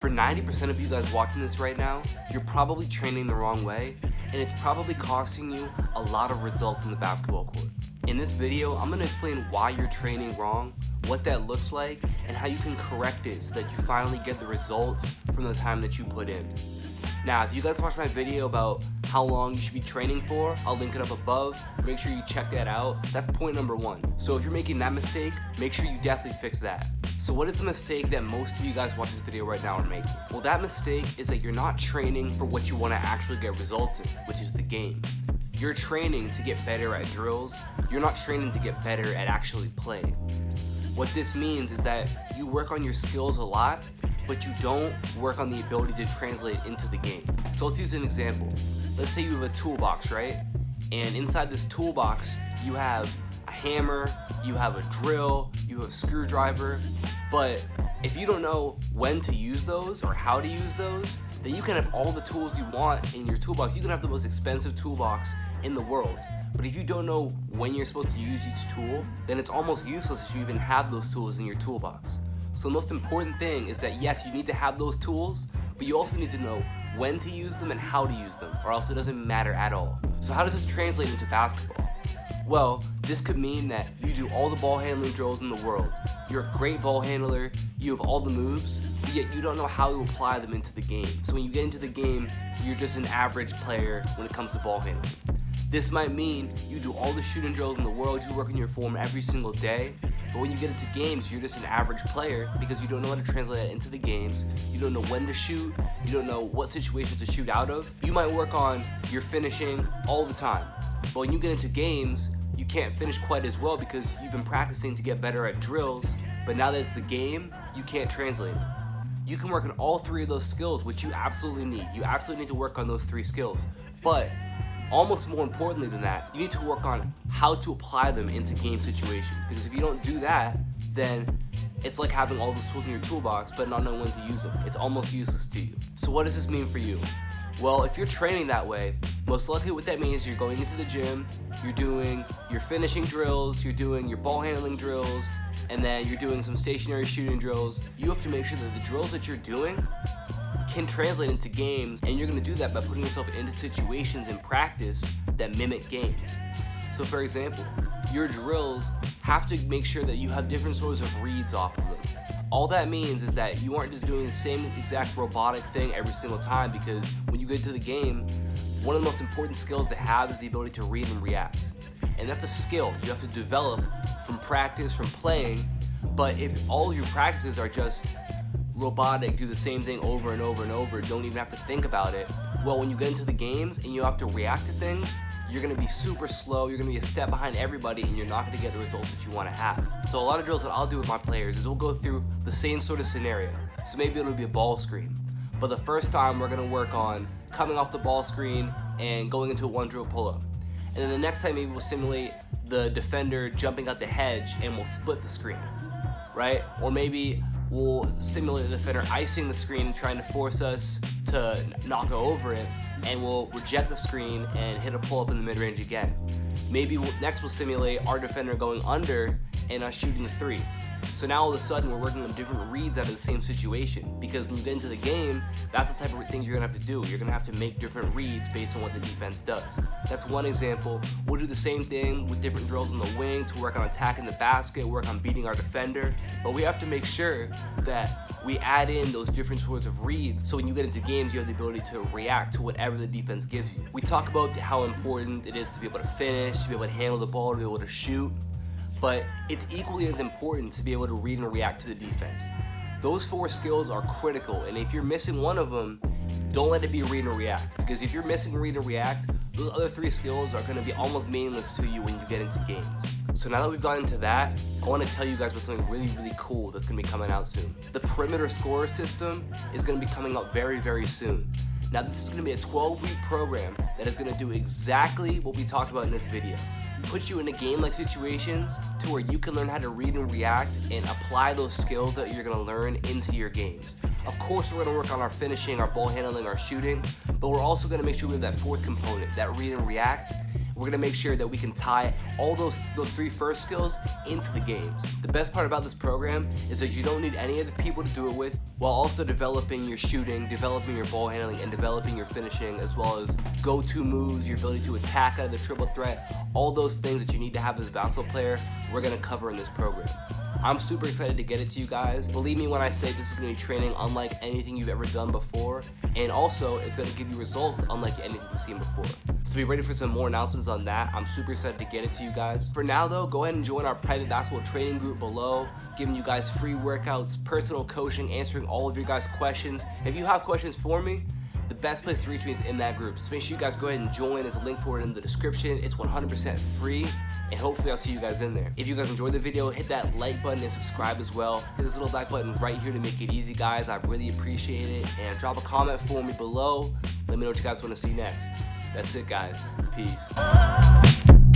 For 90% of you guys watching this right now, you're probably training the wrong way, and it's probably costing you a lot of results in the basketball court. In this video, I'm going to explain why you're training wrong, what that looks like, and how you can correct it so that you finally get the results from the time that you put in. Now, if you guys watched my video about how long you should be training for, I'll link it up above. Make sure you check that out. That's point number one. So if you're making that mistake, make sure you definitely fix that. So what is the mistake that most of you guys watching this video right now are making? Well, that mistake is that you're not training for what you want to actually get results in, which is the game. You're training to get better at drills. You're not training to get better at actually playing. What this means is that you work on your skills a lot, but you don't work on the ability to translate into the game. So let's use an example. Let's say you have a toolbox, right? And inside this toolbox, you have a hammer, you have a drill, you have a screwdriver, but if you don't know when to use those or how to use those, then you can have all the tools you want in your toolbox. You can have the most expensive toolbox in the world. But if you don't know when you're supposed to use each tool, then it's almost useless if you even have those tools in your toolbox. So the most important thing is that yes, you need to have those tools, but you also need to know when to use them and how to use them, or else it doesn't matter at all. So how does this translate into basketball? Well, this could mean that you do all the ball handling drills in the world. You're a great ball handler, you have all the moves, but yet you don't know how to apply them into the game. So when you get into the game, you're just an average player when it comes to ball handling. This might mean you do all the shooting drills in the world, you work on your form every single day, but when you get into games, you're just an average player because you don't know how to translate that into the games. You don't know when to shoot, you don't know what situations to shoot out of. You might work on your finishing all the time, but when you get into games, you can't finish quite as well because you've been practicing to get better at drills, but now that it's the game, you can't translate it. You can work on all three of those skills, which you absolutely need. You absolutely need to work on those three skills, but almost more importantly than that, you need to work on how to apply them into game situations. Because if you don't do that, then it's like having all those tools in your toolbox but not knowing when to use them. It's almost useless to you. So what does this mean for you? Well, if you're training that way, most likely what that means is you're going into the gym, you're doing your finishing drills, you're doing your ball handling drills, and then you're doing some stationary shooting drills. You have to make sure that the drills that you're doing can translate into games, and you're going to do that by putting yourself into situations in practice that mimic games. So for example, your drills have to make sure that you have different sorts of reads off of them. All that means is that you aren't just doing the same exact robotic thing every single time, because when you get into the game, one of the most important skills to have is the ability to read and react. And that's a skill you have to develop from practice, from playing. But if all your practices are just robotic, do the same thing over and over and over, don't even have to think about it, well, when you get into the games and you have to react to things, you're going to be super slow, you're going to be a step behind everybody, and you're not going to get the results that you want to have. So a lot of drills that I'll do with my players is we'll go through the same sort of scenario. So maybe it'll be a ball screen, but the first time we're going to work on coming off the ball screen and going into a one drill pull-up. And then the next time maybe we'll simulate the defender jumping out the hedge and we'll split the screen, right? Or maybe we'll simulate the defender icing the screen and trying to force us to not go over it, and we'll reject the screen and hit a pull-up in the mid-range again. Maybe next we'll simulate our defender going under and us shooting a three. So now all of a sudden we're working on different reads out of the same situation, because when you get into the game, that's the type of things you're going to have to do. You're going to have to make different reads based on what the defense does. That's one example. We'll do the same thing with different drills on the wing to work on attacking the basket, work on beating our defender, but we have to make sure that we add in those different sorts of reads so when you get into games you have the ability to react to whatever the defense gives you. We talk about how important it is to be able to finish, to be able to handle the ball, to be able to shoot, but it's equally as important to be able to read and react to the defense. Those four skills are critical, and if you're missing one of them, don't let it be read and react, because if you're missing read and react, those other three skills are going to be almost meaningless to you when you get into games. So now that we've gotten into that, I want to tell you guys about something really, really cool that's going to be coming out soon. The perimeter scorer system is going to be coming out very, very soon. Now this is going to be a 12-week program that is going to do exactly what we talked about in this video. Put you in a game-like situations to where you can learn how to read and react and apply those skills that you're going to learn into your games. Of course, we're going to work on our finishing, our ball handling, our shooting, but we're also going to make sure we have that fourth component, that read and react, we're gonna make sure that we can tie all those 3 first skills into the games. The best part about this program is that you don't need any other people to do it with, while also developing your shooting, developing your ball handling, and developing your finishing, as well as go-to moves, your ability to attack out of the triple threat. All those things that you need to have as a basketball player, we're gonna cover in this program. I'm super excited to get it to you guys. Believe me when I say this is gonna be training unlike anything you've ever done before, and also it's gonna give you results unlike anything you've seen before. So be ready for some more announcements on that. I'm super excited to get it to you guys. For now though, go ahead and join our private basketball training group below, giving you guys free workouts, personal coaching, answering all of your guys' questions. If you have questions for me, the best place to reach me is in that group. So make sure you guys go ahead and join. There's a link for it in the description. It's 100% free, and hopefully I'll see you guys in there. If you guys enjoyed the video, hit that like button and subscribe as well. Hit this little like button right here to make it easy, guys. I really appreciate it. And drop a comment for me below. Let me know what you guys want to see next. That's it, guys. Peace.